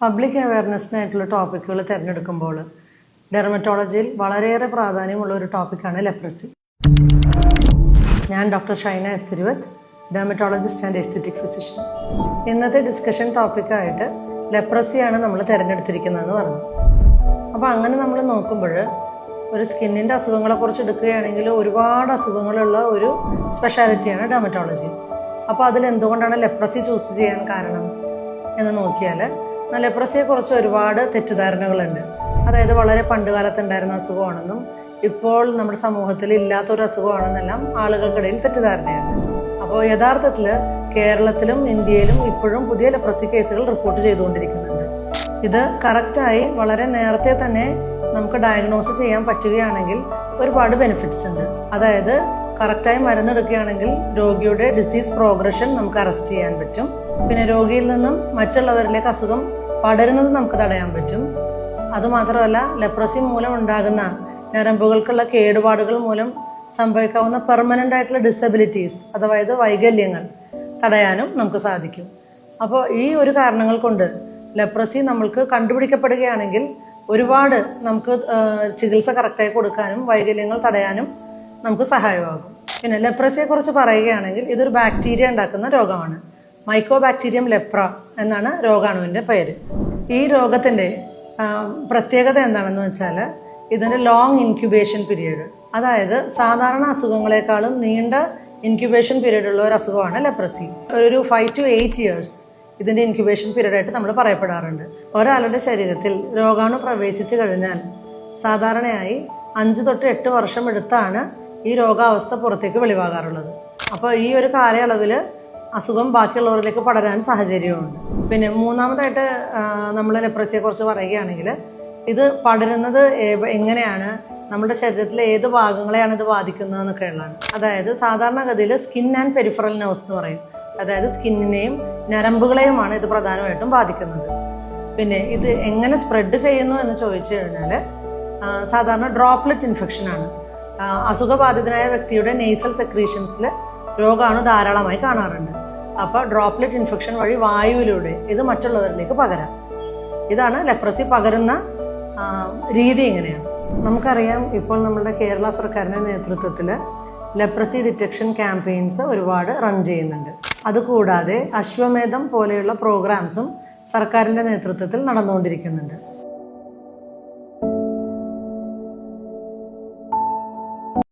Public അവയർനെസ്സിനായിട്ടുള്ള ടോപ്പിക്കുകൾ തിരഞ്ഞെടുക്കുമ്പോൾ ഡെർമറ്റോളജിയിൽ വളരെയേറെ പ്രാധാന്യമുള്ള ഒരു ടോപ്പിക്കാണ് ലെപ്രസി. ഞാൻ doctor Shaina S Thiruvath, dermatologist and aesthetic physician. ഇന്നത്തെ ഡിസ്കഷൻ ടോപ്പിക്കായിട്ട് ലെപ്രസിയാണ് നമ്മൾ തിരഞ്ഞെടുത്തിരിക്കുന്നതെന്ന് പറഞ്ഞു. അപ്പോൾ അങ്ങനെ നമ്മൾ നോക്കുമ്പോൾ ഒരു സ്കിന്നിൻ്റെ അസുഖങ്ങളെക്കുറിച്ച് എടുക്കുകയാണെങ്കിൽ ഒരുപാട് അസുഖങ്ങളുള്ള ഒരു സ്പെഷ്യാലിറ്റിയാണ് ഡെർമറ്റോളജി. അപ്പോൾ അതിൽ എന്തുകൊണ്ടാണ് ലെപ്രസി ചൂസ് ചെയ്യാൻ കാരണം എന്ന് നോക്കിയാൽ ലെപ്രസിയെക്കുറിച്ച് ഒരുപാട് തെറ്റിദ്ധാരണകളുണ്ട്. അതായത് വളരെ പണ്ടുകാലത്തുണ്ടായിരുന്ന അസുഖമാണെന്നും ഇപ്പോൾ നമ്മുടെ സമൂഹത്തിൽ ഇല്ലാത്തൊരു അസുഖമാണെന്നെല്ലാം ആളുകൾക്കിടയിൽ തെറ്റിദ്ധാരണയുണ്ട്. അപ്പോൾ യഥാർത്ഥത്തിൽ കേരളത്തിലും ഇന്ത്യയിലും ഇപ്പോഴും പുതിയ ലെപ്രസി കേസുകൾ റിപ്പോർട്ട് ചെയ്തുകൊണ്ടിരിക്കുന്നുണ്ട്. ഇത് കറക്റ്റായി വളരെ നേരത്തെ തന്നെ നമുക്ക് ഡയഗ്നോസ് ചെയ്യാൻ പറ്റുകയാണെങ്കിൽ ഒരുപാട് ബെനിഫിറ്റ്സ് ഉണ്ട്. അതായത് കറക്റ്റായി മരുന്നെടുക്കുകയാണെങ്കിൽ രോഗിയുടെ ഡിസീസ് പ്രോഗ്രഷൻ നമുക്ക് അറസ്റ്റ് ചെയ്യാൻ പറ്റും. പിന്നെ രോഗിയിൽ നിന്നും മറ്റുള്ളവരിലേക്ക് അസുഖം പടരുന്നത് നമുക്ക് തടയാൻ പറ്റും. അതുമാത്രമല്ല, ലെപ്രസി മൂലം ഉണ്ടാകുന്ന ഞരമ്പുകൾക്കുള്ള കേടുപാടുകൾ മൂലം സംഭവിക്കാവുന്ന പെർമനൻ്റ് ആയിട്ടുള്ള ഡിസബിലിറ്റീസ്, അതായത് വൈകല്യങ്ങൾ തടയാനും നമുക്ക് സാധിക്കും. അപ്പോൾ ഈ ഒരു കാരണങ്ങൾ കൊണ്ട് ലെപ്രസി നമ്മൾക്ക് കണ്ടുപിടിക്കപ്പെടുകയാണെങ്കിൽ ഒരുപാട് നമുക്ക് ചികിത്സ കറക്റ്റായി കൊടുക്കാനും വൈകല്യങ്ങൾ തടയാനും നമുക്ക് സഹായമാകും. പിന്നെ ലെപ്രസിയെക്കുറിച്ച് പറയുകയാണെങ്കിൽ ഇതൊരു ബാക്ടീരിയ ഉണ്ടാക്കുന്ന രോഗമാണ്. മൈക്കോബാക്ടീരിയം ലെപ്ര എന്നാണ് രോഗാണുവിൻ്റെ പേര്. ഈ രോഗത്തിൻ്റെ പ്രത്യേകത എന്താണെന്ന് വെച്ചാൽ ഇതിൻ്റെ ലോങ് ഇൻക്യുബേഷൻ പീരീഡ്, അതായത് സാധാരണ അസുഖങ്ങളെക്കാളും നീണ്ട ഇൻക്യുബേഷൻ പീരീഡ് ഉള്ള ഒരു അസുഖമാണ് ലെപ്രസി. ഒരു 5 to 8 years ഇതിൻ്റെ ഇൻക്യുബേഷൻ പീരീഡായിട്ട് നമ്മൾ പറയപ്പെടാറുണ്ട്. ഒരാളുടെ ശരീരത്തിൽ രോഗാണു പ്രവേശിച്ചു കഴിഞ്ഞാൽ സാധാരണയായി 5 to 8 വർഷം എടുത്താണ് ഈ രോഗാവസ്ഥ പുറത്തേക്ക് വെളിവാകാറുള്ളത്. അപ്പോൾ ഈ ഒരു കാലയളവിൽ അസുഖം ബാക്കിയുള്ളവരിലേക്ക് പടരാൻ സാഹചര്യമുണ്ട്. പിന്നെ മൂന്നാമതായിട്ട് നമ്മൾ ലെപ്രസിയെക്കുറിച്ച് പറയുകയാണെങ്കിൽ ഇത് പടരുന്നത് എങ്ങനെയാണ്, നമ്മുടെ ശരീരത്തിലെ ഏത് ഭാഗങ്ങളെയാണ് ഇത് ബാധിക്കുന്നത് എന്നൊക്കെയുള്ളതാണ്. അതായത് സാധാരണഗതിയിൽ സ്കിൻ ആൻഡ് പെരിഫറൽ നെർവ്സ് എന്ന് പറയും. അതായത് സ്കിന്നിനെയും ഞരമ്പുകളെയുമാണ് ഇത് പ്രധാനമായിട്ടും ബാധിക്കുന്നത്. പിന്നെ ഇത് എങ്ങനെ സ്പ്രെഡ് ചെയ്യുന്നു എന്ന് ചോദിച്ചു കഴിഞ്ഞാൽ സാധാരണ ഡ്രോപ്ലെറ്റ് ഇൻഫെക്ഷനാണ്. അസുഖബാധിതനായ വ്യക്തിയുടെ നെയ്സൽ സെക്രീഷൻസിൽ രോഗാണു ധാരാളമായി കാണാറുണ്ട്. അപ്പോൾ ഡ്രോപ്ലെറ്റ് ഇൻഫെക്ഷൻ വഴി വായുവിലൂടെ ഇത് മറ്റുള്ളവരിലേക്ക് പകരാം. ഇതാണ് ലെപ്രസി പകരുന്ന രീതി. ഇങ്ങനെയാണ്. നമുക്കറിയാം, ഇപ്പോൾ നമ്മുടെ കേരള സർക്കാരിൻ്റെ നേതൃത്വത്തിൽ ലെപ്രസി ഡിറ്റക്ഷൻ ക്യാമ്പയിൻസ് ഒരുപാട് റൺ ചെയ്യുന്നുണ്ട്. അതുകൂടാതെ അശ്വമേധം പോലെയുള്ള പ്രോഗ്രാംസും സർക്കാരിൻ്റെ നേതൃത്വത്തിൽ നടന്നുകൊണ്ടിരിക്കുന്നുണ്ട്.